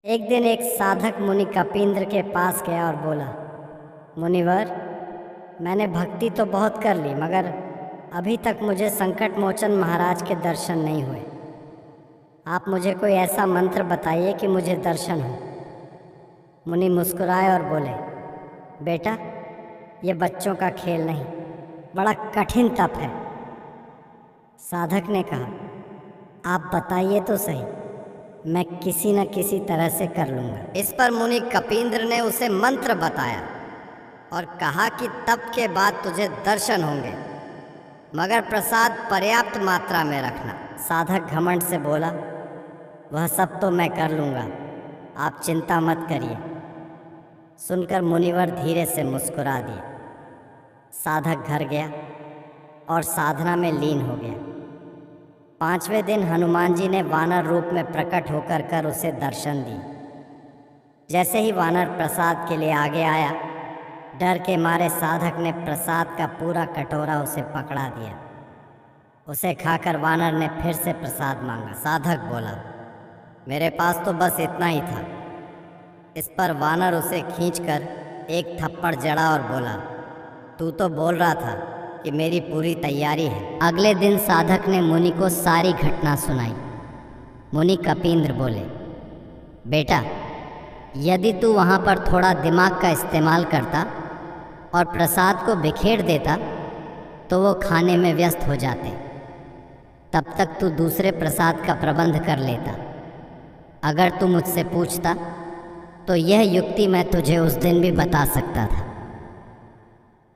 एक दिन एक साधक मुनि कपिंद्र के पास गया और बोला, मुनिवर, मैंने भक्ति तो बहुत कर ली मगर अभी तक मुझे संकट मोचन महाराज के दर्शन नहीं हुए। आप मुझे कोई ऐसा मंत्र बताइए कि मुझे दर्शन हो। मुनि मुस्कुराए और बोले, बेटा, ये बच्चों का खेल नहीं, बड़ा कठिन तप है। साधक ने कहा, आप बताइए तो सही, मैं किसी न किसी तरह से कर लूँगा। इस पर मुनि कपिंद्र ने उसे मंत्र बताया और कहा कि तप के बाद तुझे दर्शन होंगे, मगर प्रसाद पर्याप्त मात्रा में रखना। साधक घमंड से बोला, वह सब तो मैं कर लूँगा, आप चिंता मत करिए। सुनकर मुनिवर धीरे से मुस्कुरा दिए। साधक घर गया और साधना में लीन हो गया। 5वें दिन हनुमान जी ने वानर रूप में प्रकट होकर उसे दर्शन दिए। जैसे ही वानर प्रसाद के लिए आगे आया, डर के मारे साधक ने प्रसाद का पूरा कटोरा उसे पकड़ा दिया। उसे खाकर वानर ने फिर से प्रसाद मांगा। साधक बोला, मेरे पास तो बस इतना ही था। इस पर वानर उसे खींचकर एक थप्पड़ जड़ा और बोला, तू तो बोल रहा था कि मेरी पूरी तैयारी है। अगले दिन साधक ने मुनि को सारी घटना सुनाई। मुनि कपिंद्र बोले, बेटा, यदि तू वहाँ पर थोड़ा दिमाग का इस्तेमाल करता और प्रसाद को बिखेर देता तो वो खाने में व्यस्त हो जाते। तब तक तू दूसरे प्रसाद का प्रबंध कर लेता। अगर तू मुझसे पूछता तो यह युक्ति मैं तुझे उस दिन भी बता सकता था।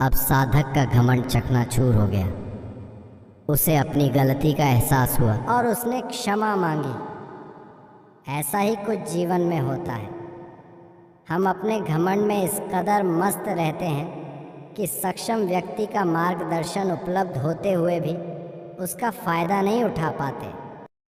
अब साधक का घमंड चकनाचूर हो गया। उसे अपनी गलती का एहसास हुआ और उसने क्षमा मांगी। ऐसा ही कुछ जीवन में होता है। हम अपने घमंड में इस कदर मस्त रहते हैं कि सक्षम व्यक्ति का मार्गदर्शन उपलब्ध होते हुए भी उसका फ़ायदा नहीं उठा पाते।